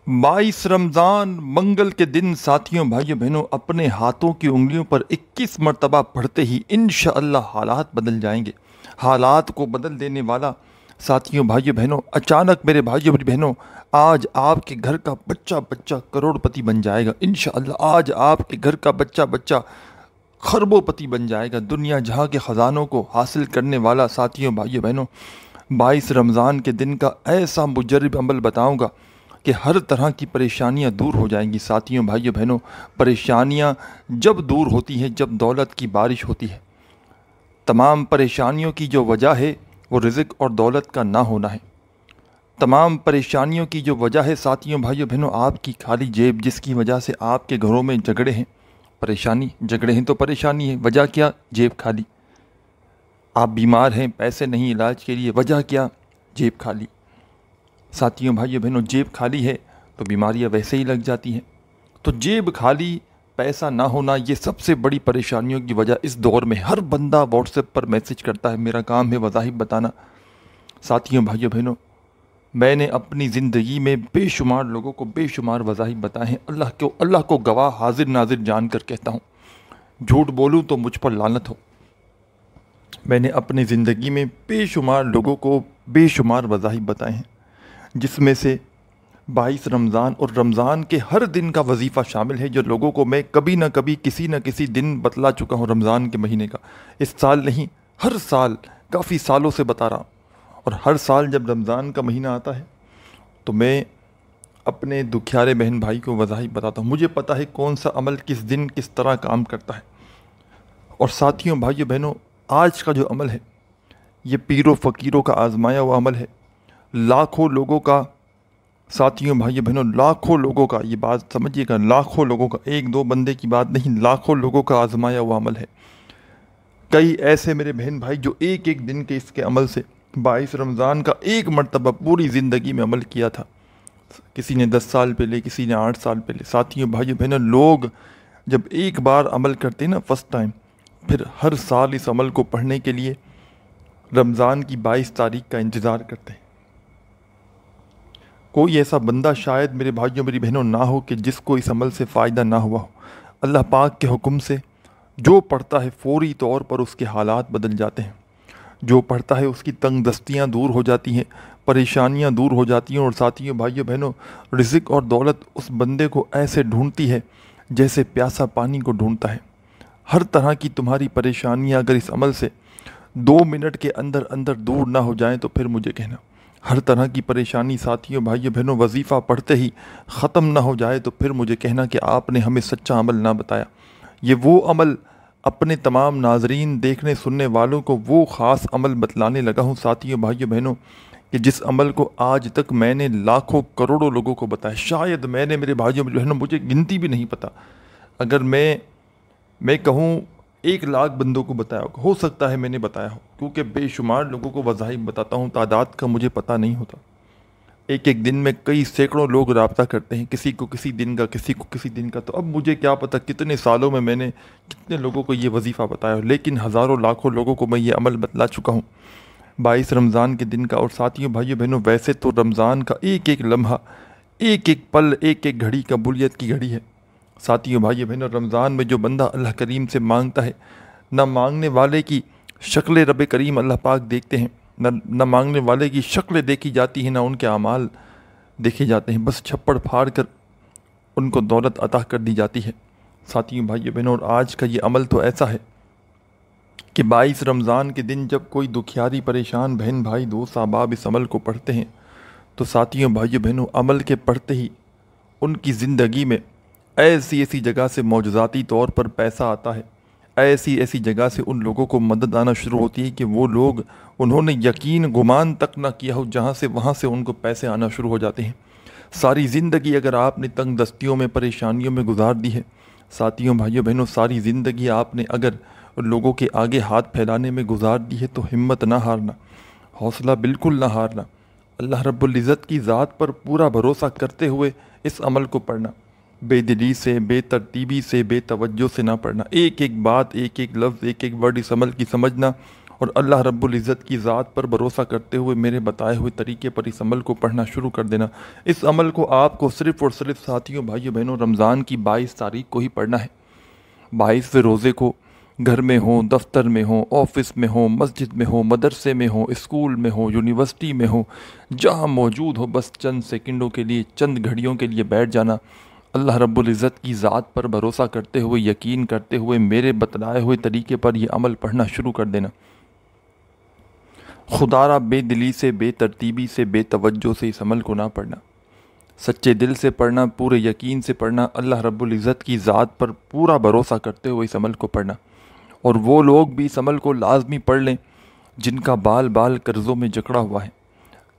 22 रमज़ान मंगल के दिन साथियों भाइयों बहनों अपने हाथों की उंगलियों पर 21 मरतबा पढ़ते ही इंशाअल्लाह हालात बदल जाएंगे। हालात को बदल देने वाला साथियों भाइयों बहनों अचानक मेरे भाइयों बहनों आज आपके घर का बच्चा बच्चा करोड़पति बन जाएगा। इंशाअल्लाह आज आपके घर का बच्चा बच्चा खरबोपति बन जाएगा। दुनिया जहाँ के ख़जानों को हासिल करने वाला साथियों भाइयों बहनों 22 रमज़ान के दिन का ऐसा मुजर्रब अमल बताऊँगा कि हर तरह की परेशानियां दूर हो जाएंगी। साथियों भाइयों बहनों परेशानियां जब दूर होती हैं जब दौलत की बारिश होती है। तमाम परेशानियों की जो वजह है वो रिज़्क़ और दौलत का ना होना है। तमाम परेशानियों की जो वजह है साथियों भाइयों बहनों आपकी खाली जेब, जिसकी वजह से आपके घरों में झगड़े हैं। परेशानी झगड़े हैं तो परेशानी है, वजह क्या? जेब खाली। आप बीमार हैं, पैसे नहीं इलाज के लिए, वजह क्या? जेब खाली। साथियों भाइयों बहनों जेब खाली है तो बीमारियां वैसे ही लग जाती हैं। तो जेब खाली, पैसा ना होना, ये सबसे बड़ी परेशानियों की वजह इस दौर में। हर बंदा व्हाट्सएप पर मैसेज करता है, मेरा काम है वज़ाहिब बताना। साथियों भाइयों बहनों मैंने अपनी ज़िंदगी में बेशुमार लोगों को बेशुमार वज़ाहिब बताए हैं। अल्लाह को गवाह हाजिर नाजिर जान कर कहता हूँ, झूठ बोलूँ तो मुझ पर लानत हो। मैंने अपनी ज़िंदगी में बेशुमार लोगों को बेशुमार वज़ाहिब बताए हैं, जिसमें से 22 रमज़ान और रमज़ान के हर दिन का वजीफ़ा शामिल है, जो लोगों को मैं कभी ना कभी किसी न किसी दिन बतला चुका हूँ रमज़ान के महीने का। इस साल नहीं, हर साल काफ़ी सालों से बता रहा हूँ। और हर साल जब रमज़ान का महीना आता है तो मैं अपने दुखियारे बहन भाई को वज़ाहिब बताता हूँ। मुझे पता है कौन सा अमल किस दिन किस तरह काम करता है। और साथियों भाइयों बहनों आज का जो अमल है ये पीरों फ़कीरों का आजमाया हुआ अमल है। लाखों लोगों का, साथियों भाइयों बहनों लाखों लोगों का, ये बात समझिएगा, लाखों लोगों का, एक दो बंदे की बात नहीं, लाखों लोगों का आजमाया हुआ अमल है। कई ऐसे मेरे बहन भाई जो एक एक दिन के इसके अमल से 22 रमज़ान का एक मरतबा पूरी ज़िंदगी में अमल किया था। किसी ने 10 साल पहले, किसी ने 8 साल पहले। साथियों भाइयों बहनों लोग जब एक बार अमल करते हैं ना फर्स्ट टाइम, फिर हर साल इस अमल को पढ़ने के लिए रमज़ान की 22 तारीख का इंतज़ार करते हैं। कोई ऐसा बंदा शायद मेरे भाइयों मेरी बहनों ना हो कि जिसको इस अमल से फ़ायदा ना हुआ हो। अल्लाह पाक के हुक्म से जो पढ़ता है फ़ौरी तौर पर उसके हालात बदल जाते हैं। जो पढ़ता है उसकी तंग दस्तियाँ दूर हो जाती हैं, परेशानियाँ दूर हो जाती हैं। और साथियों भाइयों बहनों रिज़्क़ और दौलत उस बंदे को ऐसे ढूंढती है जैसे प्यासा पानी को ढूंढता है। हर तरह की तुम्हारी परेशानियाँ अगर इस अमल से 2 मिनट के अंदर अंदर दूर ना हो जाएं तो फिर मुझे कहना। हर तरह की परेशानी साथियों भाइयों बहनों वजीफ़ा पढ़ते ही ख़त्म ना हो जाए तो फिर मुझे कहना कि आपने हमें सच्चा अमल ना बताया। ये वो अमल अपने तमाम नाजरीन देखने सुनने वालों को वो ख़ास अमल बतलाने लगा हूँ साथियों भाइयों बहनों कि जिस अमल को आज तक मैंने लाखों करोड़ों लोगों को बताया। शायद मैंने मेरे भाइयों बहनों मुझे गिनती भी नहीं पता, अगर मैं कहूँ 1 लाख बंदों को बताया हो सकता है मैंने बताया हो, क्योंकि बेशुमार लोगों को वज़ाहिब बताता हूँ। तादाद का मुझे पता नहीं होता। एक एक दिन में कई सैकड़ों लोग रब्ता करते हैं, किसी को किसी दिन का, किसी को किसी दिन का। तो अब मुझे क्या पता कितने सालों में मैंने कितने लोगों को ये वजीफ़ा बताया हो, लेकिन हज़ारों लाखों लोगों को मैं ये अमल बतला चुका हूँ 22 रमज़ान के दिन का। और साथियों भाइयों बहनों वैसे तो रमज़ान का एक एक लम्हा, एक एक पल, एक एक घड़ी कबूलियत की घड़ी है। साथियों भाइयों बहनों रमज़ान में जो बंदा अल्लाह करीम से मांगता है, ना मांगने वाले की शक्ल रब करीम अल्लाह पाक देखते हैं, न मांगने वाले की शक्ल देखी जाती है, ना उनके अमाल देखे जाते हैं। बस छप्पड़ फाड़ कर उनको दौलत अता कर दी जाती है। साथियों भाइयों बहनों और आज का ये अमल तो ऐसा है कि 22 रमज़ान के दिन जब कोई दुखियारी परेशान बहन भाई दोस्त अहबाब इस अमल को पढ़ते हैं तो साथियों भाइयों बहनों अमल के पढ़ते ही उनकी ज़िंदगी में ऐसी ऐसी जगह से मौजज़ाती तौर पर पैसा आता है, ऐसी ऐसी जगह से उन लोगों को मदद आना शुरू होती है कि वो लोग, उन्होंने यकीन गुमान तक ना किया हो, जहाँ से वहाँ से उनको पैसे आना शुरू हो जाते हैं। सारी ज़िंदगी अगर आपने तंग दस्तियों में परेशानियों में गुजार दी है, साथियों भाइयों बहनों सारी ज़िंदगी आपने अगर लोगों के आगे हाथ फैलाने में गुजार दी है तो हिम्मत ना हारना, हौसला बिल्कुल ना हारना। अल्लाह रब्बुल इज़्ज़त की ज़ात पर पूरा भरोसा करते हुए इस अमल को पढ़ना, बेदिली से, बेतरतीबी से, बेतवज्जो से ना पढ़ना। एक एक बात, एक एक लफ्ज़, एक एक वर्ड इस अमल की समझना और अल्लाह रब्बुल इज़्ज़त की ज़ात पर भरोसा करते हुए मेरे बताए हुए तरीके पर इस अमल को पढ़ना शुरू कर देना। इस अमल को आपको सिर्फ़ और सिर्फ साथियों, भाइयों, बहनों, रमज़ान की 22 तारीख को ही पढ़ना है। 22वें रोज़े को घर में हो, दफ्तर में हो, ऑफिस में हो, मस्जिद में हो, मदरसे में हो, स्कूल में हो, यूनिवर्सिटी में हो, जहाँ मौजूद हो, बस चंद सेकंडों के लिए, चंद घड़ियों के लिए बैठ जाना। अल्लाह रब्बुल इज़्ज़त की ज़ात पर भरोसा करते हुए, यकीन करते हुए मेरे बतलाए हुए तरीके पर यह अमल पढ़ना शुरू कर देना। खुदारा बेदिली से, बेतरतीबी से, बेतवज्जो से इस अमल को ना पढ़ना। सच्चे दिल से पढ़ना, पूरे यकीन से पढ़ना, अल्लाह रब्बुल इज़्ज़त की ज़ात पर पूरा भरोसा करते हुए इस अमल को पढ़ना। और वो लोग भी इस अमल को लाजमी पढ़ लें जिनका बाल बाल कर्ज़ों में जकड़ा हुआ है।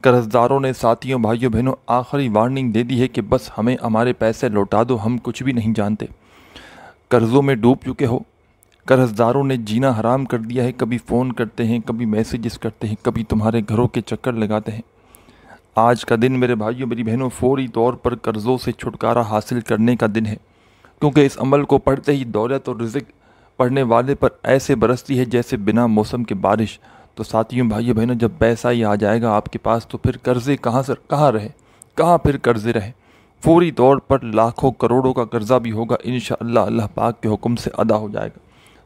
कर्ज़दारों ने साथियों, भाइयों, बहनों, आखिरी वार्निंग दे दी है कि बस हमें हमारे पैसे लौटा दो, हम कुछ भी नहीं जानते। कर्ज़ों में डूब चुके हो, कर्ज़दारों ने जीना हराम कर दिया है। कभी फ़ोन करते हैं, कभी मैसेजेस करते हैं, कभी तुम्हारे घरों के चक्कर लगाते हैं। आज का दिन मेरे भाइयों, मेरी बहनों, फौरी तौर पर कर्ज़ों से छुटकारा हासिल करने का दिन है, क्योंकि इस अमल को पढ़ते ही दौलत और रिज़्क़ पढ़ने वाले पर ऐसे बरसती है जैसे बिना मौसम के बारिश। तो साथियों, भाइयों, बहनों, जब पैसा ही आ जाएगा आपके पास तो फिर कर्ज़े कहाँ रहे, कहाँ फिर कर्ज़े रहे। फौरी तौर पर लाखों करोड़ों का कर्ज़ा भी होगा, इंशाअल्लाह अल्लाह पाक के हुक्म से अदा हो जाएगा।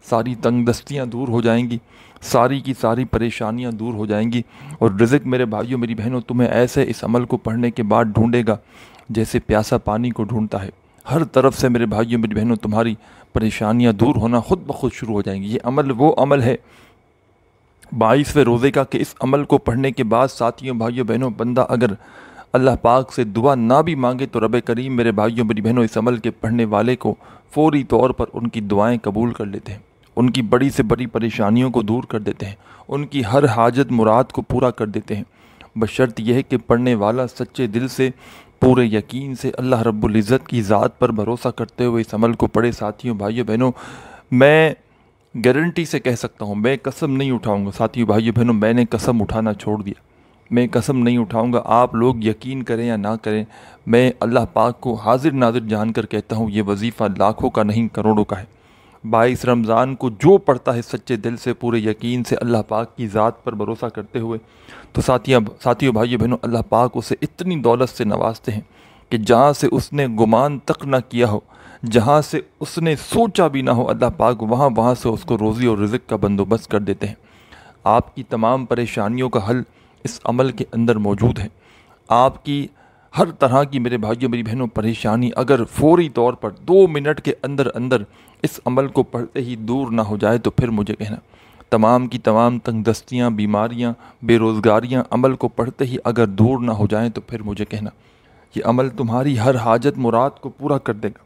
सारी तंगदस्तियाँ दूर हो जाएंगी, सारी की सारी परेशानियाँ दूर हो जाएंगी। और रिज़्क़ मेरे भाइयों, मेरी बहनों, तुम्हें ऐसे इस अमल को पढ़ने के बाद ढूंढेगा जैसे प्यासा पानी को ढूंढता है। हर तरफ से मेरे भाइयों, मेरी बहनों, तुम्हारी परेशानियाँ दूर होना खुद ब खुद शुरू हो जाएंगी। ये अमल वो अमल है 22वें रोज़े का कि इस अमल को पढ़ने के बाद साथियों, भाइयों, बहनों, बंदा अगर अल्लाह पाक से दुआ ना भी मांगे तो रब करीम मेरे भाइयों, मेरी बहनों, इस अमल के पढ़ने वाले को फौरी तौर पर उनकी दुआएं कबूल कर लेते हैं, उनकी बड़ी से बड़ी परेशानियों को दूर कर देते हैं, उनकी हर हाजत मुराद को पूरा कर देते हैं। बशर्त यह है कि पढ़ने वाला सच्चे दिल से, पूरे यकीन से, अल्लाह रब्बुल इज़्ज़त की ज़ात पर भरोसा करते हुए इस अमल को पढ़े। साथियों, भाइयों, बहनों, मैं गारंटी से कह सकता हूँ, मैं कसम नहीं उठाऊँगा। साथियों, भाइयों, बहनों, मैंने कसम उठाना छोड़ दिया, मैं कसम नहीं उठाऊँगा। आप लोग यकीन करें या ना करें, मैं अल्लाह पाक को हाजिर नाजिर जानकर कहता हूँ, ये वजीफ़ा लाखों का नहीं करोड़ों का है। 22 रमज़ान को जो पढ़ता है सच्चे दिल से, पूरे यकीन से, अल्लाह पाक की ज़ात पर भरोसा करते हुए, तो साथियों, भाइयों, बहनों, अल्लाह पाक उसे इतनी दौलत से नवाजते हैं कि जहाँ से उसने गुमान तक ना किया हो, जहाँ से उसने सोचा भी ना हो, अल्लाह पाक वहाँ से उसको रोज़ी और रिज़्क़ का बंदोबस्त कर देते हैं। आपकी तमाम परेशानियों का हल इस अमल के अंदर मौजूद है। आपकी हर तरह की मेरे भाइयों, मेरी बहनों, परेशानी अगर फौरी तौर पर 2 मिनट के अंदर अंदर इस अमल को पढ़ते ही दूर ना हो जाए तो फिर मुझे कहना। तमाम की तमाम तंगदस्तियाँ, बीमारियाँ, बेरोज़गारियाँ अमल को पढ़ते ही अगर दूर ना हो जाएं तो फिर मुझे कहना। ये अमल तुम्हारी हर हाजत मुराद को पूरा कर देगा।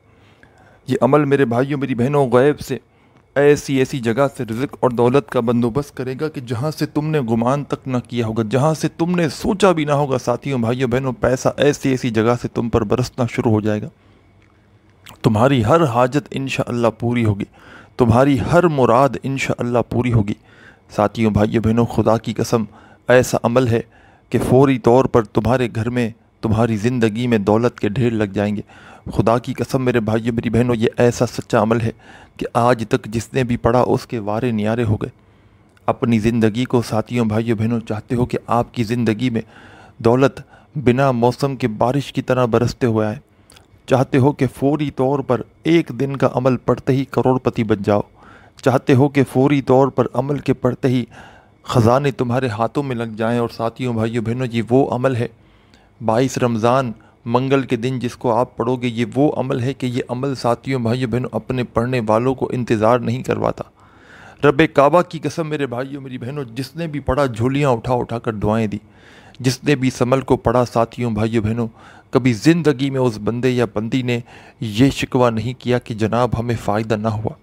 ये अमल मेरे भाइयों, मेरी बहनों, गैब से ऐसी जगह से रिज़्क़ और दौलत का बंदोबस्त करेगा कि जहाँ से तुमने गुमान तक ना किया होगा, जहाँ से तुमने सोचा भी ना होगा। साथियों, भाइयों, बहनों, पैसा ऐसी जगह से तुम पर बरसना शुरू हो जाएगा। तुम्हारी हर हाजत इंशाअल्लाह पूरी होगी, तुम्हारी हर मुराद इंशाअल्लाह पूरी होगी। साथियों, भाइयों, बहनों, खुदा की कसम, ऐसा अमल है कि फौरी तौर पर तुम्हारे घर में, तुम्हारी ज़िंदगी में दौलत के ढेर लग जाएंगे। खुदा की कसम मेरे भाइयों, मेरी बहनों, ये ऐसा सच्चा अमल है कि आज तक जिसने भी पढ़ा उसके वारे नियारे हो गए। अपनी ज़िंदगी को साथियों, भाइयों, बहनों, चाहते हो कि आपकी ज़िंदगी में दौलत बिना मौसम के बारिश की तरह बरसते हुए आए, चाहते हो कि फौरी तौर पर एक दिन का अमल पढ़ते ही करोड़पति बन जाओ, चाहते हो कि फौरी तौर पर अमल के पढ़ते ही ख़जाने तुम्हारे हाथों में लग जाएं। और साथियों, भाइयों, बहनों, ये वो अमल है 22 रमज़ान मंगल के दिन जिसको आप पढ़ोगे। ये वो अमल है कि ये अमल साथियों, भाइयों, बहनों, अपने पढ़ने वालों को इंतज़ार नहीं करवाता। रब काबा की कसम मेरे भाइयों, मेरी बहनों, जिसने भी पढ़ा झोलियाँ उठा कर दुआएं दी, जिसने भी इस अमल को पढ़ा साथियों, भाइयों, बहनों, कभी ज़िंदगी में उस बंदे या बंदी ने ये शिकवा नहीं किया कि जनाब हमें फ़ायदा ना हुआ।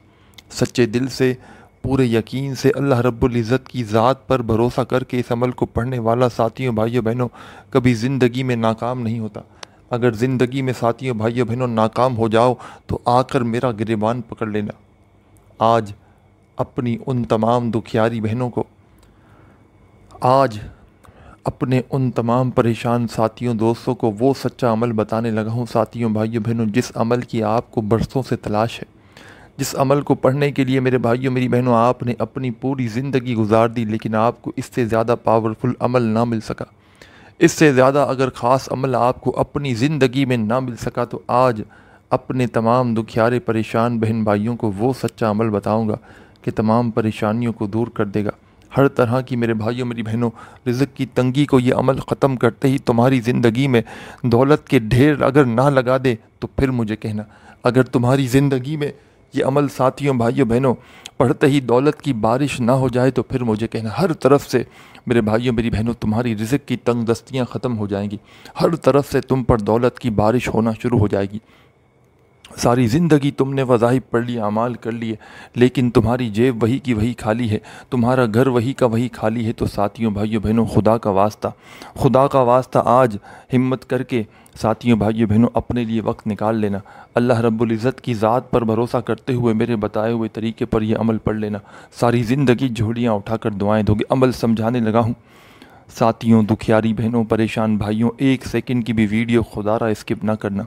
सच्चे दिल से, पूरे यकीन से, अल्लाह रब्बुल इज़्ज़त की ज़ात पर भरोसा करके इस अमल को पढ़ने वाला साथियों, भाइयों, बहनों, कभी ज़िंदगी में नाकाम नहीं होता। अगर ज़िंदगी में साथियों, भाइयों, बहनों, नाकाम हो जाओ तो आकर मेरा गिरबान पकड़ लेना। आज अपनी उन तमाम दुखियारी बहनों को, आज अपने उन तमाम परेशान साथियों, दोस्तों को वो सच्चा अमल बताने लगा हूँ साथियों, भाइयों, बहनों, जिस अमल की आपको बरसों से तलाश है, जिस अमल को पढ़ने के लिए मेरे भाइयों मेरी बहनों आपने अपनी पूरी ज़िंदगी गुजार दी, लेकिन आपको इससे ज़्यादा पावरफुल अमल ना मिल सका, इससे ज़्यादा अगर ख़ास अमल आपको अपनी ज़िंदगी में ना मिल सका, तो आज अपने तमाम दुखियारे परेशान बहन भाइयों को वो सच्चा अमल बताऊंगा कि तमाम परेशानियों को दूर कर देगा। हर तरह की मेरे भाइयों मेरी बहनों रिज़्क़ की तंगी को ये अमल ख़त्म करते ही तुम्हारी ज़िंदगी में दौलत के ढेर अगर ना लगा दे तो फिर मुझे कहना। अगर तुम्हारी ज़िंदगी में ये अमल साथियों भाइयों बहनों पढ़ते ही दौलत की बारिश ना हो जाए तो फिर मुझे कहना। हर तरफ से मेरे भाइयों मेरी बहनों तुम्हारी रिज़्क़ की तंग दस्तियाँ ख़त्म हो जाएंगी, हर तरफ से तुम पर दौलत की बारिश होना शुरू हो जाएगी। सारी ज़िंदगी तुमने वज़ाइफ पढ़ लिए, अमाल कर लिए, लेकिन तुम्हारी जेब वही की वही खाली है, तुम्हारा घर वही का वही खाली है। तो साथियों भाइयों बहनों खुदा का वास्ता आज हिम्मत करके साथियों भाइयों बहनों अपने लिए वक्त निकाल लेना। अल्लाह रब्बुल इज़्ज़त की ज़ात पर भरोसा करते हुए मेरे बताए हुए तरीके पर यह अमल पढ़ लेना। सारी ज़िंदगी झोलियाँ उठाकर दुआएं दोगे। अमल समझाने लगा हूँ साथियों, दुखियारी बहनों, परेशान भाइयों, 1 सेकंड की भी वीडियो खुदारा स्किप ना करना।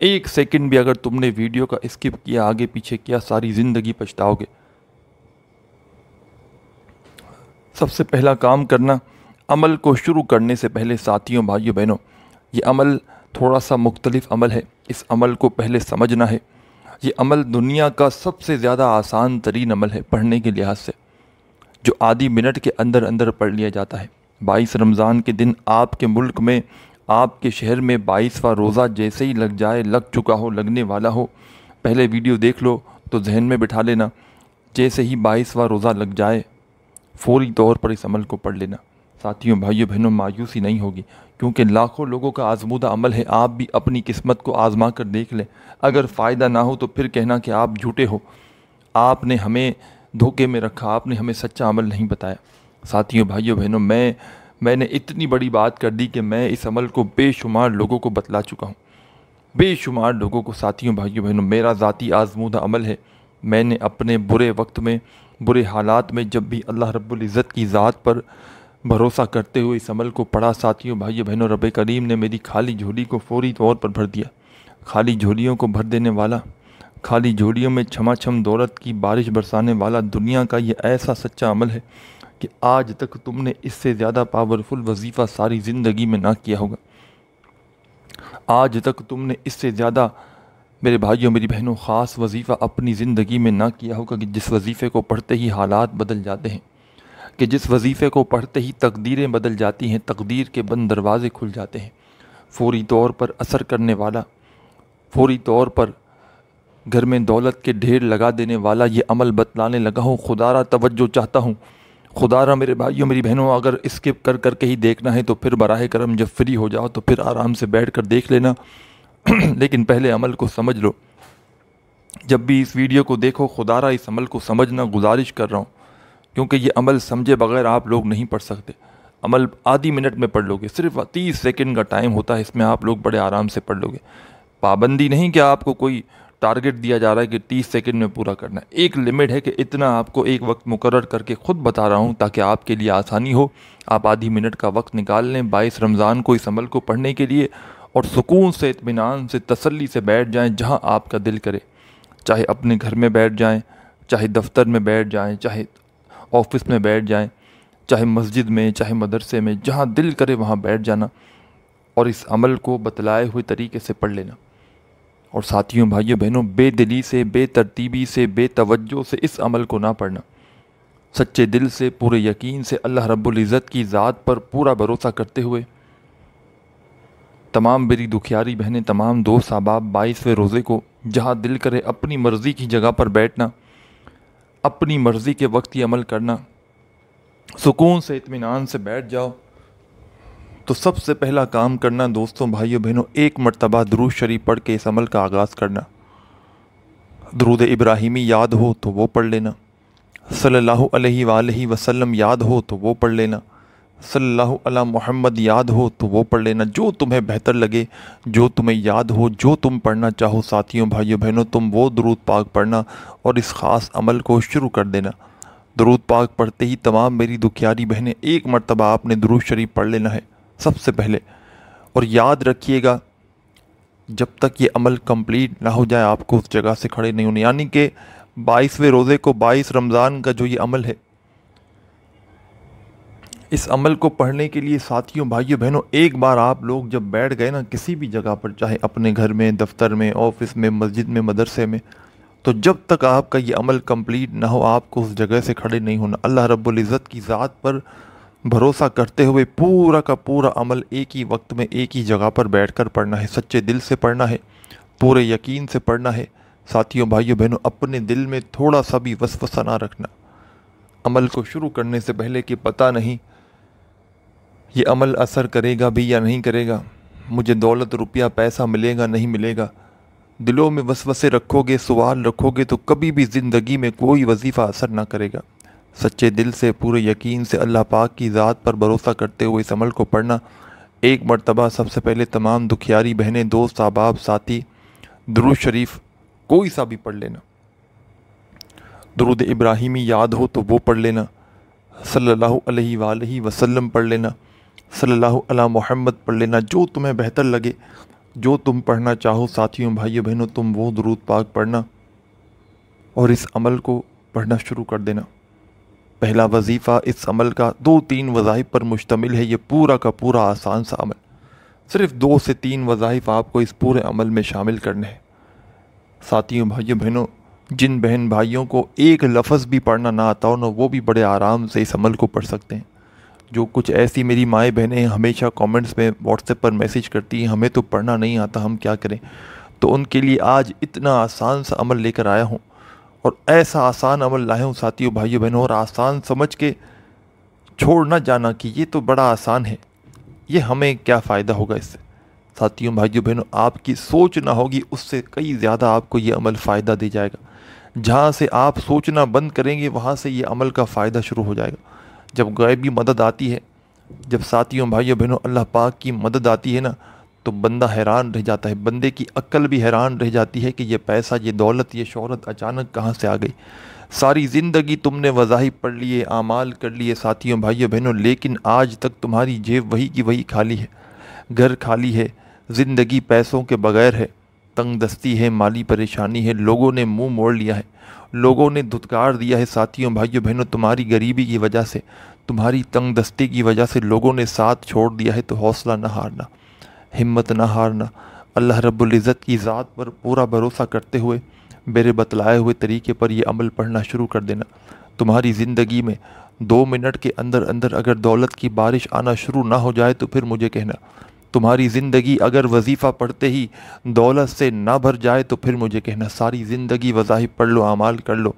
1 सेकंड भी अगर तुमने वीडियो का स्किप किया, आगे पीछे किया, सारी ज़िंदगी पछताओगे। सबसे पहला काम करना, अमल को शुरू करने से पहले साथियों भाइयों बहनों, ये अमल थोड़ा सा मुख्तलिफ अमल है, इस अमल को पहले समझना है। ये अमल दुनिया का सबसे ज़्यादा आसान तरीन अमल है पढ़ने के लिहाज से, जो आधी मिनट के अंदर अंदर पढ़ लिया जाता है। 22 रमज़ान के दिन आपके मुल्क में, आपके शहर में 22वां रोज़ा जैसे ही लग जाए, लग चुका हो, लगने वाला हो, पहले वीडियो देख लो तो जहन में बिठा लेना, जैसे ही 22वां रोज़ा लग जाए फौरी तौर पर इस अमल को पढ़ लेना। साथियों भाइयों बहनों मायूसी नहीं होगी, क्योंकि लाखों लोगों का आजमूदा अमल है। आप भी अपनी किस्मत को आजमा कर देख लें, अगर फ़ायदा ना हो तो फिर कहना कि आप झूठे हो, आपने हमें धोखे में रखा, आपने हमें सच्चा अमल नहीं बताया। साथियों भाइयों बहनों मैंने इतनी बड़ी बात कर दी कि मैं इस अमल को बेशुमार लोगों को बतला चुका हूँ, बेशुमार लोगों को। साथियों भाइयों बहनों मेरा ज़ाती आजमूदा अमल है। मैंने अपने बुरे वक्त में, बुरे हालात में जब भी अल्लाह रब्बुल इज़्ज़त की ज़ात पर भरोसा करते हुए इस अमल को पढ़ा, साथियों भाइयों बहनों रब करीम ने मेरी खाली झोली को फौरी तौर पर भर दिया। खाली झोलियों को भर देने वाला, खाली झोलियों में छमाछम दौलत की बारिश बरसाने वाला दुनिया का ये ऐसा सच्चा अमल है कि आज तक तुमने इससे ज़्यादा पावरफुल वजीफ़ा सारी ज़िंदगी में ना किया होगा। आज तक तुमने इससे ज़्यादा मेरे भाइयों मेरी बहनों ख़ास वजीफ़ा अपनी ज़िंदगी में ना किया होगा कि जिस वजीफ़े को पढ़ते ही हालात बदल जाते हैं, कि जिस वजीफ़े को पढ़ते ही तकदीरें बदल जाती हैं, तकदीर के बंद दरवाज़े खुल जाते हैं। फौरी तौर पर असर करने वाला, फौरी तौर पर घर में दौलत के ढेर लगा देने वाला ये अमल बतलाने लगा हूँ। खुदारा तवज्जो चाहता हूँ, खुदारा मेरे भाइयों मेरी बहनों अगर स्किप कर कर के ही देखना है तो फिर बराह करम जब फ्री हो जाओ तो फिर आराम से बैठ कर देख लेना लेकिन पहले अमल को समझ लो। जब भी इस वीडियो को देखो खुदारा इस अमल को समझना गुजारिश कर रहा हूँ, क्योंकि ये अमल समझे बगैर आप लोग नहीं पढ़ सकते। अमल आधी मिनट में पढ़ लोगे, सिर्फ 30 सेकंड का टाइम होता है, इसमें आप लोग बड़े आराम से पढ़ लोगे। पाबंदी नहीं कि आपको कोई टारगेट दिया जा रहा है कि 30 सेकंड में पूरा करना है। एक लिमिट है कि इतना आपको एक वक्त मुकर्रर करके ख़ुद बता रहा हूँ ताकि आपके लिए आसानी हो। आप आधी मिनट का वक्त निकाल लें 22 रमज़ान को इस अमल को पढ़ने के लिए, और सुकून से, इत्मीनान से, तसल्ली से बैठ जाएं जहाँ आपका दिल करे। चाहे अपने घर में बैठ जाएं, चाहे दफ्तर में बैठ जाएं, चाहे ऑफिस में बैठ जाएं, चाहे मस्जिद में, चाहे मदरसे में, जहाँ दिल करे वहाँ बैठ जाना और इस अमल को बतलाए हुए तरीके से पढ़ लेना। और साथियों भाइयों बहनों बेदिली से, बेतरतीबी से, बेतवज्जो से इस अमल को ना पढ़ना। सच्चे दिल से, पूरे यकीन से, अल्लाह रब्बुल इज़्ज़त की ज़ात पर पूरा भरोसा करते हुए तमाम मेरी दुखियारी बहनें, तमाम दोस्त अहबाब 22वें रोज़े को जहाँ दिल करे अपनी मर्ज़ी की जगह पर बैठना, अपनी मर्ज़ी के वक्त ही अमल करना, सुकून से, इत्मीनान से बैठ जाओ। तो सबसे पहला काम करना दोस्तों भाइयों बहनों, एक मरतबा दुरूद शरीफ पढ़ के इस अमल का आगाज़ करना। दुरूद इब्राहिमी याद हो तो वो पढ़ लेना, सल्लल्लाहु अलैहि वसल्लम याद हो तो वो पढ़ लेना, सल्लल्लाहु अला मुहम्मद याद हो तो वो पढ़ लेना। जो तुम्हें बेहतर लगे, जो तुम्हें याद हो, जो तुम पढ़ना चाहो साथियों भाइयों बहनों, तुम वो दुरूद पाक पढ़ना और इस ख़ास अमल को शुरू कर देना। दुरूद पाक पढ़ते ही तमाम मेरी दुखियारी बहनें एक मरतबा आपने दुरूद शरीफ पढ़ लेना है सबसे पहले। और याद रखिएगा जब तक ये अमल कंप्लीट ना हो जाए आपको उस जगह से खड़े नहीं होने, यानी कि 22वें रोज़े को 22 रमज़ान का जो ये अमल है, इस अमल को पढ़ने के लिए साथियों भाइयों बहनों, एक बार आप लोग जब बैठ गए ना किसी भी जगह पर, चाहे अपने घर में, दफ्तर में, ऑफिस में, मस्जिद में, मदरसे में, तो जब तक आपका ये अमल कंप्लीट ना हो आपको उस जगह से खड़े नहीं होना। अल्लाह रब्बुल इज़्ज़त की ज़ात पर भरोसा करते हुए पूरा का पूरा अमल एक ही वक्त में एक ही जगह पर बैठकर पढ़ना है, सच्चे दिल से पढ़ना है, पूरे यकीन से पढ़ना है। साथियों भाइयों बहनों, अपने दिल में थोड़ा सा भी वसवसा ना रखना अमल को शुरू करने से पहले कि पता नहीं ये अमल असर करेगा भी या नहीं करेगा, मुझे दौलत रुपया पैसा मिलेगा नहीं मिलेगा। दिलों में वसवसे रखोगे, सवाल रखोगे तो कभी भी ज़िंदगी में कोई वजीफ़ा असर ना करेगा। सच्चे दिल से पूरे यकीन से अल्लाह पाक की ज़ात पर भरोसा करते हुए इस अमल को पढ़ना। एक मरतबा सबसे पहले तमाम दुखियारी बहनें, दोस्त, अहबाब, साथी दुरूद शरीफ कोई सा भी पढ़ लेना। दुरूद इब्राहिमी याद हो तो वो पढ़ लेना, सल्लल्लाहु अलैहि वसल्लम पढ़ लेना, सल्लल्लाहु अला मोहम्मद पढ़ लेना, जो तुम्हें बेहतर लगे, जो तुम पढ़ना चाहो साथियों भाइयों बहनों, तुम वो दुरूद पाक पढ़ना और इस अमल को पढ़ना शुरू कर देना। पहला वजीफ़ा इस अमल का 2-3 वज़ाइफ पर मुश्तमिल है। ये पूरा का पूरा आसान सा अमल, सिर्फ 2 से 3 वज़ाइफ आपको इस पूरे अमल में शामिल करने हैं। साथियों भाइयों बहनों, जिन बहन भाइयों को एक लफ्ज़ भी पढ़ना ना आता हो ना, वो भी बड़े आराम से इस अमल को पढ़ सकते हैं। जो कुछ ऐसी मेरी माएँ बहनें हमेशा कमेंट्स में व्हाट्सएप पर मैसेज करती हैं, हमें तो पढ़ना नहीं आता, हम क्या करें, तो उनके लिए आज इतना आसान सा अमल लेकर आया हूँ और ऐसा आसान अमल लाया हूँ साथियों भाइयों बहनों। और आसान समझ के छोड़ ना जाना कि ये तो बड़ा आसान है, ये हमें क्या फ़ायदा होगा इससे। साथियों भाइयों बहनों, आपकी सोच ना होगी उससे कई ज़्यादा आपको ये अमल फ़ायदा दे जाएगा। जहाँ से आप सोचना बंद करेंगे वहाँ से ये अमल का फ़ायदा शुरू हो जाएगा। जब गैबी मदद आती है, जब साथियों भाइयों बहनों अल्लाह पाक की मदद आती है ना, तो बंदा हैरान रह जाता है, बंदे की अक्ल भी हैरान रह जाती है कि ये पैसा, ये दौलत, ये शोहरत अचानक कहाँ से आ गई। सारी ज़िंदगी तुमने वज़ाहिफ पढ़ लिए, आमाल कर लिए साथियों भाइयों बहनों, लेकिन आज तक तुम्हारी जेब वही की वही खाली है, घर खाली है, ज़िंदगी पैसों के बगैर है, तंग दस्ती है, माली परेशानी है, लोगों ने मुंह मोड़ लिया है, लोगों ने धुतकार दिया है। साथियों भाइयों बहनों, तुम्हारी गरीबी की वजह से, तुम्हारी तंग दस्ती की वजह से लोगों ने साथ छोड़ दिया है। तो हौसला ना हारना, हिम्मत ना हारना, अल्लाह रब्बुल इज़्ज़त की ज़ात पर पूरा भरोसा करते हुए मेरे बतलाए हुए तरीके पर यह अमल पढ़ना शुरू कर देना। तुम्हारी ज़िंदगी में 2 मिनट के अंदर अंदर अगर दौलत की बारिश आना शुरू ना हो जाए तो फिर मुझे कहना। तुम्हारी ज़िंदगी अगर वजीफ़ा पढ़ते ही दौलत से ना भर जाए तो फिर मुझे कहना। सारी ज़िंदगी वज़ाहिफ पढ़ लो, आमाल कर लो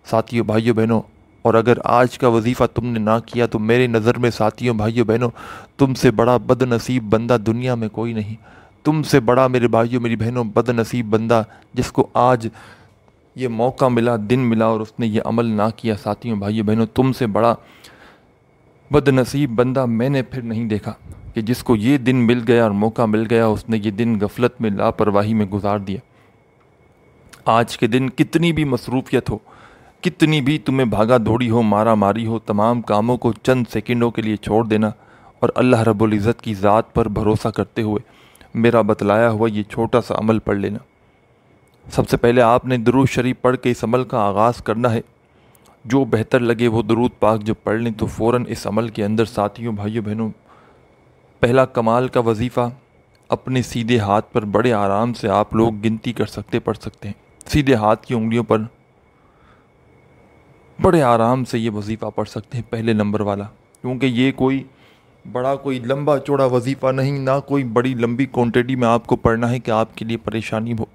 साथियों भाइयों बहनों, और अगर आज का वजीफ़ा तुमने ना किया तो मेरे नज़र में साथियों भाइयों बहनों, तुमसे बड़ा बदनसीब बंदा दुनिया में कोई नहीं। तुमसे बड़ा मेरे भाइयों मेरी बहनों बदनसीब बंदा जिसको आज ये मौका मिला, दिन मिला और उसने ये अमल ना किया। साथियों भाइयों बहनों, तुमसे बड़ा बदनसीब बंदा मैंने फिर नहीं देखा कि जिसको ये दिन मिल गया और मौका मिल गया, उसने ये दिन गफलत में, लापरवाही में गुजार दिया। आज के दिन कितनी भी मसरूफियत हो, कितनी भी तुम्हें भागा दौड़ी हो, मारा मारी हो, तमाम कामों को चंद सेकंडों के लिए छोड़ देना और अल्लाह रब्बुल इज़्ज़त की ज़ात पर भरोसा करते हुए मेरा बतलाया हुआ ये छोटा सा अमल पढ़ लेना। सबसे पहले आपने दुरूद शरीफ पढ़ के इस अमल का आगाज़ करना है। जो बेहतर लगे वो दुरूद पाक जब पढ़ लें तो फ़ौरन इस अमल के अंदर साथियों भाइयों बहनों, पहला कमाल का वजीफ़ा अपने सीधे हाथ पर बड़े आराम से आप लोग गिनती कर सकते, पढ़ सकते हैं। सीधे हाथ की उंगलियों पर बड़े आराम से ये वजीफ़ा पढ़ सकते हैं, पहले नंबर वाला, क्योंकि ये कोई बड़ा कोई लंबा चौड़ा वजीफ़ा नहीं, ना कोई बड़ी लंबी क्वांटिटी में आपको पढ़ना है कि आपके लिए परेशानी हो।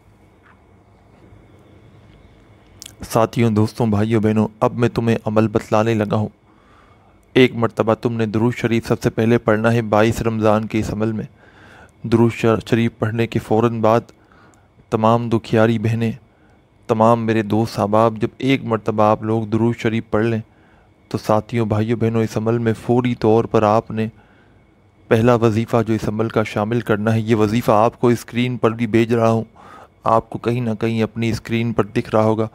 साथियों, दोस्तों, भाइयों बहनों, अब मैं तुम्हें अमल बतलाने लगा हूँ। एक मरतबा तुमने दुरूद शरीफ सबसे पहले पढ़ना है 22 रमज़ान के इस अमल में। दुरूद शरीफ पढ़ने के फ़ौरन बाद तमाम दुखियारी बहनें, तमाम मेरे दोस्त अहबाब, जब एक मरतबा आप लोग दुरूद शरीफ पढ़ लें तो साथियों भाइयों बहनों, इस अमल में फ़ौरी तौर पर आपने पहला वजीफ़ा जो इस अमल का शामिल करना है, ये वजीफ़ा आपको स्क्रीन पर भी भेज रहा हूँ, आपको कहीं ना कहीं अपनी स्क्रीन पर दिख रहा होगा।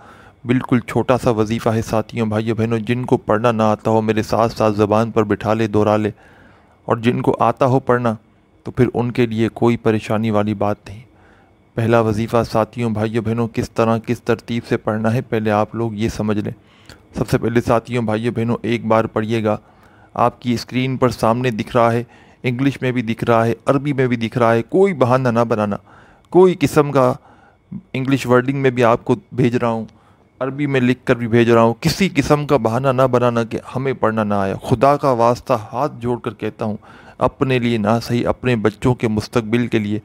बिल्कुल छोटा सा वजीफ़ा है साथियों भाइयों बहनों। जिनको पढ़ना ना आता हो मेरे साथ साथ ज़बान पर बिठा ले, दोहरा ले, और जिनको आता हो पढ़ना तो फिर उनके लिए कोई परेशानी वाली बात नहीं। पहला वजीफ़ा साथियों भाइयों बहनों किस तरह किस तरतीब से पढ़ना है पहले आप लोग ये समझ लें। सबसे पहले साथियों भाइयों बहनों एक बार पढ़िएगा, आपकी स्क्रीन पर सामने दिख रहा है, इंग्लिश में भी दिख रहा है, अरबी में भी दिख रहा है, कोई बहाना ना बनाना। कोई किस्म का इंग्लिश वर्डिंग में भी आपको भेज रहा हूँ, अरबी में लिख कर भी भेज रहा हूँ, किसी किस्म का बहाना ना बनाना कि हमें पढ़ना ना आया। खुदा का वास्ता हाथ जोड़ कर कहता हूँ, अपने लिए ना सही अपने बच्चों के मुस्तकबिल के लिए,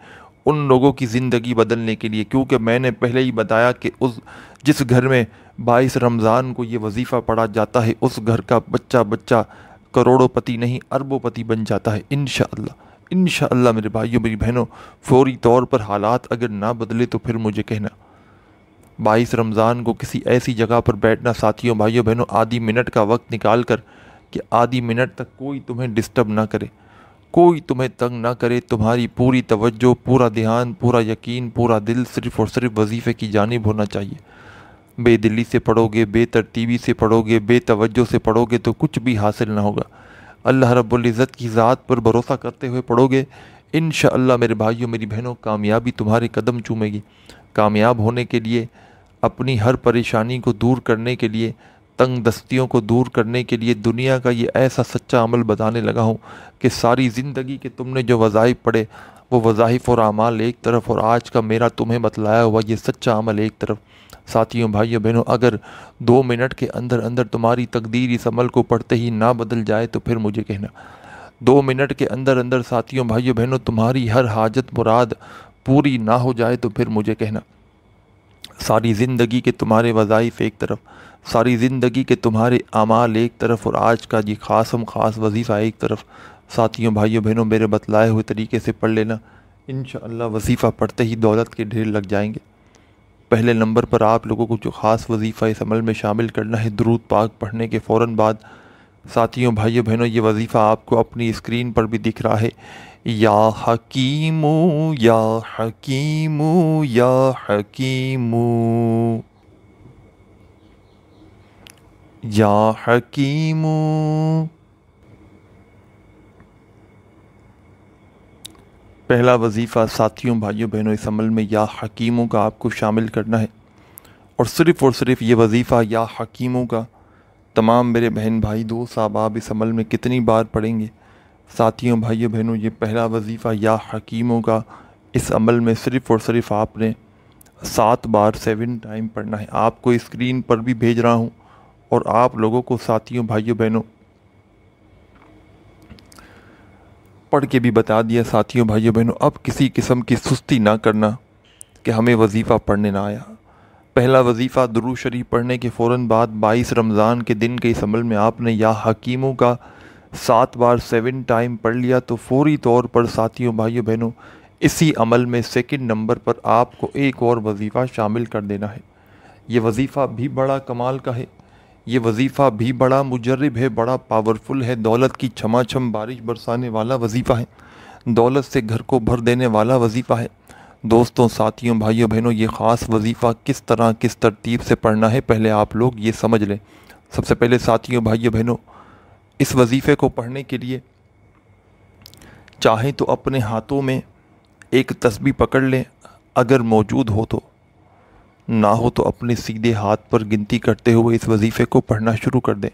उन लोगों की ज़िंदगी बदलने के लिए, क्योंकि मैंने पहले ही बताया कि जिस घर में 22 रमज़ान को ये वजीफ़ा पढ़ा जाता है उस घर का बच्चा बच्चा करोड़ोंपति नहीं अरबोंपति बन जाता है इंशाअल्लाह। इंशाअल्लाह मेरे भाइयों मेरी बहनों, फौरी तौर पर हालात अगर ना बदले तो फिर मुझे कहना। 22 रमज़ान को किसी ऐसी जगह पर बैठना साथियों भाइयों बहनों, आधी मिनट का वक्त निकाल कर कि आधी मिनट तक कोई तुम्हें डिस्टर्ब ना करे, कोई तुम्हें तंग ना करे, तुम्हारी पूरी तवज्जो, पूरा ध्यान, पूरा यकीन, पूरा दिल सिर्फ़ और सिर्फ वजीफ़े की जानिब होना चाहिए। बेदिली से पढ़ोगे, बेतरतीबी से पढ़ोगे, बेतवज्जो से पढ़ोगे तो कुछ भी हासिल ना होगा। अल्लाह रब्बुल इज़्ज़त की ज़ात पर भरोसा करते हुए पढ़ोगे, इंशाअल्लाह मेरे भाइयों मेरी बहनों कामयाबी तुम्हारे कदम चूमेगी। कामयाब होने के लिए, अपनी हर परेशानी को दूर करने के लिए, तंग दस्तियों को दूर करने के लिए दुनिया का ये ऐसा सच्चा अमल बताने लगा हूँ कि सारी ज़िंदगी के तुमने जो वज़ाइफ पढ़े वो वज़ाइफ और अमाल एक तरफ, और आज का मेरा तुम्हें बतलाया हुआ ये सच्चा अमल एक तरफ। साथियों भाइयों बहनों, अगर 2 मिनट के अंदर अंदर तुम्हारी तकदीर इस अमल को पढ़ते ही ना बदल जाए तो फिर मुझे कहना। 2 मिनट के अंदर अंदर साथियों भाइयों बहनों तुम्हारी हर हाजत मुराद पूरी ना हो जाए तो फिर मुझे कहना। सारी ज़िंदगी के तुम्हारे वज़ाइफ एक तरफ, सारी ज़िंदगी के तुम्हारे अमाल एक तरफ, और आज का ये ख़ासम ख़ास वजीफ़ा एक तरफ। साथियों भाइयों बहनों मेरे बतलाए हुए तरीके से पढ़ लेना, इंशाअल्लाह वजीफ़ा पढ़ते ही दौलत के ढेर लग जाएंगे। पहले नंबर पर आप लोगों को जो ख़ास वजीफ़ा इस अमल में शामिल करना है, दुरूद पाक पढ़ने के फ़ौरन बाद साथियों भाइयों बहनों ये वजीफ़ा आपको अपनी स्क्रीन पर भी दिख रहा है। या हकीमू या हकीमू या हकीमू या हकीमू। पहला वजीफ़ा साथियों भाइयों बहनों इस अमल में या हकीमों का आपको शामिल करना है, और सिर्फ़ ये वजीफ़ा या हकीमों का तमाम मेरे बहन भाई दोस्त आप इस अमल में कितनी बार पढ़ेंगे। साथियों भाइयों बहनों ये पहला वजीफ़ा या हकीमों का इस अमल में सिर्फ़ और सिर्फ आपने 7 बार 7 टाइम पढ़ना है। आपको स्क्रीन पर भी भेज रहा हूँ और आप लोगों को साथियों भाइयों बहनों पढ़ के भी बता दिया। साथियों भाइयों बहनों अब किसी किस्म की सुस्ती ना करना कि हमें वजीफ़ा पढ़ने ना आया। पहला वजीफ़ा दुरूद शरीफ पढ़ने के फ़ौरन बाद 22 रमज़ान के दिन के इस अमल में आपने या हकीमों का 7 बार 7 टाइम पढ़ लिया तो फौरी तौर पर साथियों भाइयों बहनों इसी अमल में सेकंड नंबर पर आपको एक और वजीफ़ा शामिल कर देना है। ये वजीफ़ा भी बड़ा कमाल का है, ये वजीफ़ा भी बड़ा मुजर्रिब है, बड़ा पावरफुल है, दौलत की छमाछम बारिश बरसाने वाला वजीफ़ा है, दौलत से घर को भर देने वाला वजीफ़ा है। दोस्तों साथियों भाइयों बहनों ये ख़ास वजीफ़ा किस तरह किस तरतीब से पढ़ना है पहले आप लोग ये समझ लें। सबसे पहले साथियों भाइयों बहनों इस वजीफ़े को पढ़ने के लिए चाहें तो अपने हाथों में एक तस्बीह पकड़ लें, अगर मौजूद हो तो, ना हो तो अपने सीधे हाथ पर गिनती करते हुए इस वजीफ़े को पढ़ना शुरू कर दें।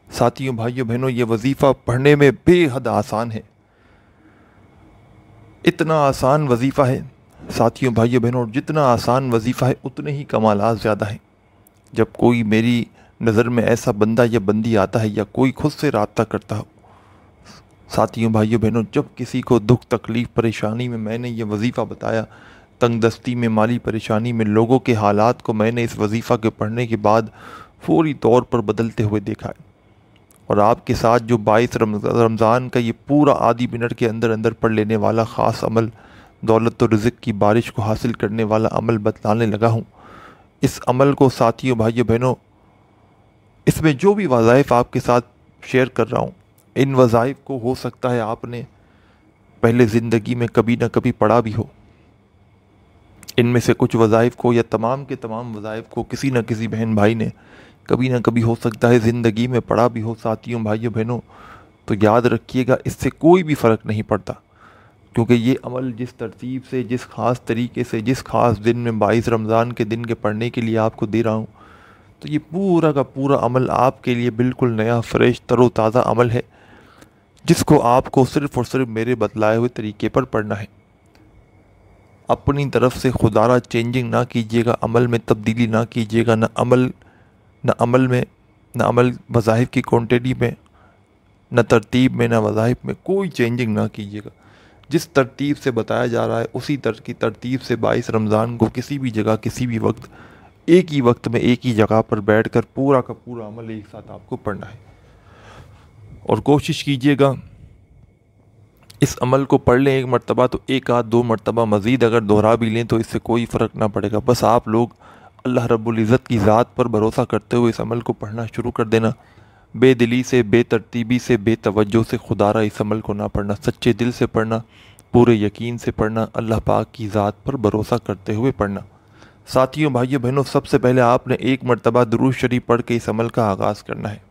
साथियों भाइयों बहनों ये वजीफ़ा पढ़ने में बेहद आसान है, इतना आसान वजीफ़ा है साथियों भाइयों बहनों, और जितना आसान वजीफ़ा है उतने ही कमालात ज़्यादा हैं। जब कोई मेरी नज़र में ऐसा बंदा या बंदी आता है या कोई खुद से राब्ता करता हो, साथियों भाइयों बहनों जब किसी को दुख तकलीफ़ परेशानी में मैंने ये वजीफ़ा बताया, तंगदस्ती में माली परेशानी में लोगों के हालात को मैंने इस वजीफ़ा के पढ़ने के बाद फौरी तौर पर बदलते हुए देखा है। और आपके साथ जो 22 रमज़ान का ये पूरा आधी मिनट के अंदर अंदर पढ़ लेने वाला ख़ास अमल, दौलत और रिज़्क़ की बारिश को हासिल करने वाला अमल बतलाने लगा हूँ। इस अमल को साथियों भाइयों बहनों इसमें जो भी वज़ाइफ आपके साथ शेयर कर रहा हूँ, इन वज़ाइफ को हो सकता है आपने पहले ज़िंदगी में कभी ना कभी पढ़ा भी हो। इनमें से कुछ वज़ाइफ को या तमाम के तमाम वज़ाइफ को किसी न किसी बहन भाई ने कभी ना कभी हो सकता है ज़िंदगी में पढ़ा भी हो। साथियों भाइयों बहनों तो याद रखिएगा इससे कोई भी फ़र्क नहीं पड़ता, क्योंकि ये अमल जिस तरतीब से, जिस ख़ास तरीके से, जिस ख़ास दिन में 22 रमज़ान के दिन के पढ़ने के लिए आपको दे रहा हूँ, तो ये पूरा का पूरा अमल आपके लिए बिल्कुल नया, फ्रेश, तरोताज़ा अमल है, जिसको आपको सिर्फ़ और सिर्फ मेरे बतलाए हुए तरीके पर पढ़ना है। अपनी तरफ से खुदारा चेंजिंग ना कीजिएगा, अमल में तब्दीली ना कीजिएगा, न अमल वज़ाहिफ की क्वांटिटी में, न तरतीब में, न वज़ाहिफ में कोई चेंजिंग ना कीजिएगा। जिस तरतीब से बताया जा रहा है उसी की तरतीब से 22 रमज़ान को किसी भी जगह, किसी भी वक्त, एक ही वक्त में, एक ही जगह पर बैठकर पूरा का पूरा अमल एक साथ आपको पढ़ना है। और कोशिश कीजिएगा इस अमल को पढ़ लें एक मरतबा तो एक आध दो मरतबा मज़ीद अगर दोहरा भी लें तो इससे कोई फ़र्क ना पड़ेगा। बस आप लोग अल्लाह रब्बुल इज़्ज़त की ज़ात पर भरोसा करते हुए इस अमल को पढ़ना शुरू कर देना। बेदिली से, बेतरतीबी से, बेतवज्जो से खुदारा इस अमल को ना पढ़ना, सच्चे दिल से पढ़ना, पूरे यकीन से पढ़ना, अल्लाह पाक की ज़ात पर भरोसा करते हुए पढ़ना। साथियों, भाइयों, बहनों, सबसे पहले आपने एक मरतबा दुरूद शरीफ पढ़ के इस अमल का आगाज़ करना है।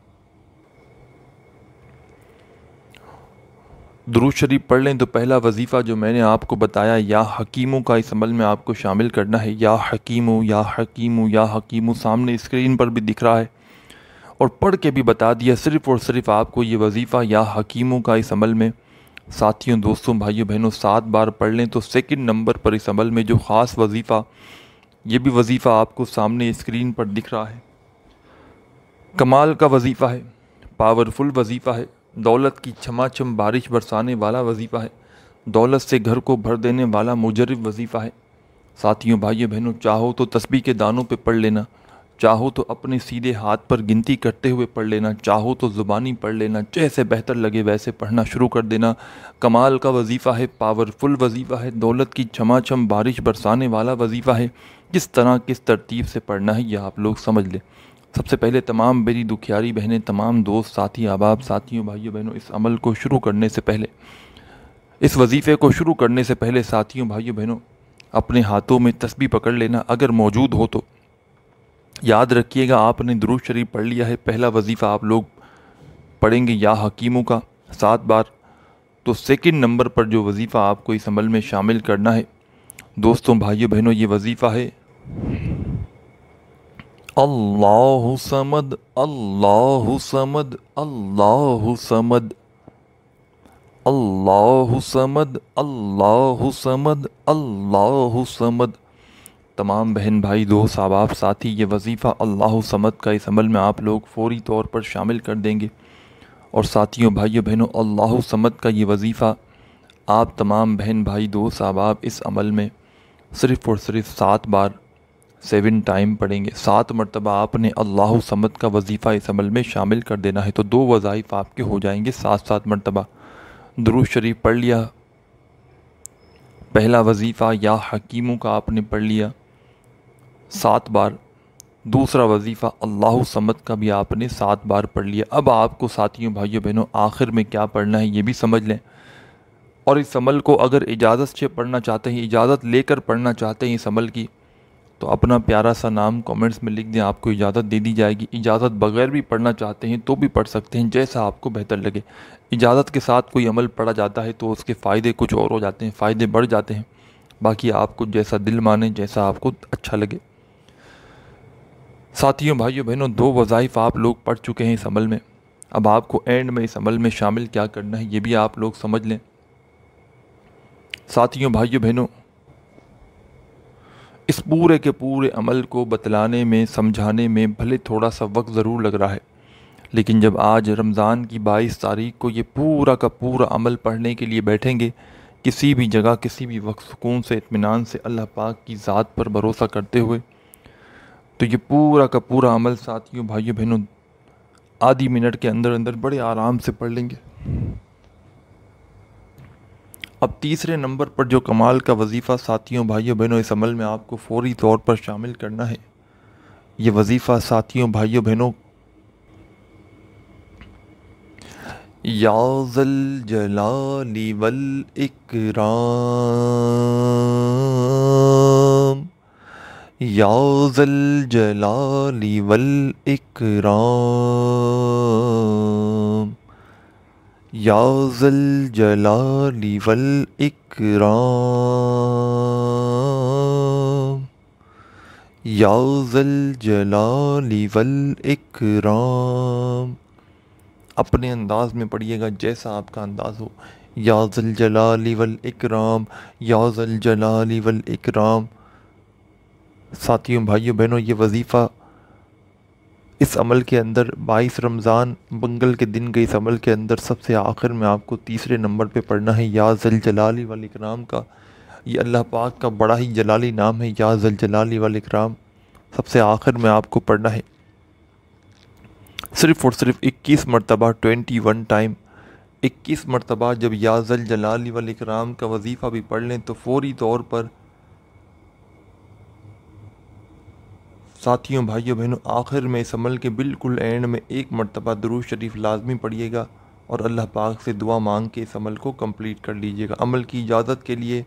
दुरूद शरीफ पढ़ लें तो पहला वजीफ़ा जो मैंने आपको बताया, या हकीमों का, इस अमल में आपको शामिल करना है। या हकीमों, या हकीमों, या हकीमों सामने स्क्रीन पर भी दिख रहा है और पढ़ के भी बता दिया। सिर्फ़ और सिर्फ आपको ये वजीफ़ा या हकीमों का इस अमल में, साथियों, दोस्तों, भाइयों, बहनों, 7 बार पढ़ लें तो सेकंड नंबर पर इस अमल में जो ख़ास वजीफ़ा, ये भी वजीफ़ा आपको सामने स्क्रीन पर दिख रहा है। कमाल का वजीफ़ा है, पावरफुल वजीफ़ा है, दौलत की छमाछम बारिश बरसाने वाला वजीफ़ा है, दौलत से घर को भर देने वाला मुजर्रिब वजीफ़ा है। साथियों, भाइयों, बहनों, चाहो तो तस्बीह के दानों पे पढ़ लेना, चाहो तो अपने सीधे हाथ पर गिनती करते हुए पढ़ लेना, चाहो तो ज़ुबानी पढ़ लेना, जैसे बेहतर लगे वैसे पढ़ना शुरू कर देना। कमाल का वजीफ़ा है, पावरफुल वजीफ़ा है, दौलत की छमाछम बारिश बरसाने वाला वजीफ़ा है। किस तरह, किस तरतीब से पढ़ना है यह आप लोग समझ लें। सबसे पहले तमाम मेरी दुखियारी बहनें, तमाम दोस्त, साथी, अहबाब, साथियों, भाइयों, बहनों, इस अमल को शुरू करने से पहले, इस वजीफ़े को शुरू करने से पहले, साथियों, भाइयों, बहनों, अपने हाथों में तस्बीह पकड़ लेना, अगर मौजूद हो तो। याद रखिएगा, आपने दुरूद शरीफ पढ़ लिया है, पहला वजीफ़ा आप लोग पढ़ेंगे या हकीमों का 7 बार, तो सेकंड नंबर पर जो वजीफ़ा आपको इस अमल में शामिल करना है, दोस्तों, भाइयों, बहनों, ये वजीफ़ा है अल्लाहु समद, अल्लाहु समद, अल्लाहु समद, अल्लाहु समद, अल्लाहु समद, अल्लाहु समद। तमाम बहन भाई, दोस्त, अहबाब, साथी, ये वजीफ़ा अल्लाहु समद का इस अमल में आप लोग फ़ौरी तौर पर शामिल कर देंगे। और साथियों, भाइयों, बहनों, अल्लाहु समद का ये वजीफ़ा आप तमाम बहन भाई, दोस्त, अहबाब इस अमल में सिर्फ़ और सिर्फ 7 बार, 7 टाइम पढ़ेंगे। 7 मरतबा आपने अल्लाहु समद का वजीफ़ा इस अमल में शामिल कर देना है, तो 2 वज़ाइफ आपके हो जाएंगे 7-7 मरतबा। दुरूद शरीफ पढ़ लिया, पहला वजीफ़ा या हकीमों का आपने पढ़ लिया 7 बार, दूसरा वजीफ़ा अल्लाहु समद का भी आपने 7 बार पढ़ लिया। अब आपको, साथियों, भाइयों, बहनों, आखिर में क्या पढ़ना है ये भी समझ लें। और इस अमल को अगर इजाज़त से पढ़ना चाहते हैं, इजाज़त लेकर पढ़ना चाहते हैं इस अमल की, तो अपना प्यारा सा नाम कमेंट्स में लिख दें, आपको इजाज़त दे दी जाएगी। इजाज़त बगैर भी पढ़ना चाहते हैं तो भी पढ़ सकते हैं, जैसा आपको बेहतर लगे। इजाज़त के साथ कोई अमल पढ़ा जाता है तो उसके फ़ायदे कुछ और हो जाते हैं, फ़ायदे बढ़ जाते हैं। बाकी आपको जैसा दिल माने, जैसा आपको अच्छा लगे। साथियों, भाइयों, बहनों, 2 वज़ाइफ आप लोग पढ़ चुके हैं इस अमल में। अब आपको एंड में इस अमल में शामिल क्या करना है ये भी आप लोग समझ लें। साथियों, भाइयों, बहनों, इस पूरे के पूरे अमल को बतलाने में, समझाने में भले थोड़ा सा वक्त ज़रूर लग रहा है, लेकिन जब आज रमज़ान की 22 तारीख को ये पूरा का पूरा अमल पढ़ने के लिए बैठेंगे, किसी भी जगह, किसी भी वक्त, सुकून से, इत्मीनान से, अल्लाह पाक की ज़ात पर भरोसा करते हुए, तो ये पूरा का पूरा अमल, साथियों, भाइयों, बहनों, आधी मिनट के अंदर अंदर बड़े आराम से पढ़ लेंगे। अब तीसरे नंबर पर जो कमाल का वजीफ़ा, साथियों, भाइयों, बहनों, इस अमल में आपको फ़ौरी तौर पर शामिल करना है, ये वजीफ़ा, साथियों, भाइयों, बहनों, या ज़ल जलाली वल इकराम, या ज़ल जलाली वल इकराम, या ज़ल जलाली वल इकराम, या ज़ल जलाली वल इकराम। अपने अंदाज में पढ़िएगा जैसा आपका अंदाज हो। या ज़ल जलाली वल इकराम, या ज़ल जलाली वल इकराम। साथियों, भाइयों, बहनों, ये वजीफ़ा इस अमल के अंदर 22 रमज़ान मंगल के दिन के इस अमल के अंदर सबसे आखिर में आपको तीसरे नंबर पे पढ़ना है। या ज़ल जलाली वल इकराम का ये अल्लाह पाक का बड़ा ही जलाली नाम है। या ज़ल जलाली वल इकराम सबसे आखिर में आपको पढ़ना है। सिर्फ़ और सिर्फ 21 मरतबा, 21 टाइम, 21 मरतबा जब या ज़ल जलाली वल इकराम का वजीफ़ा भी पढ़ लें तो फ़ौरी तौर पर साथियों, भाइयों, बहनों, आखिर में इस अमल के बिल्कुल एंड में एक मरतबा दुरूद शरीफ लाजमी पढ़िएगा और अल्लाह पाक से दुआ मांग के इस अमल को कंप्लीट कर लीजिएगा। अमल की इजाज़त के लिए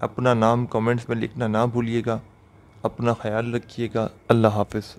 अपना नाम कमेंट्स में लिखना ना भूलिएगा। अपना ख्याल रखिएगा। अल्लाह हाफ़िज़।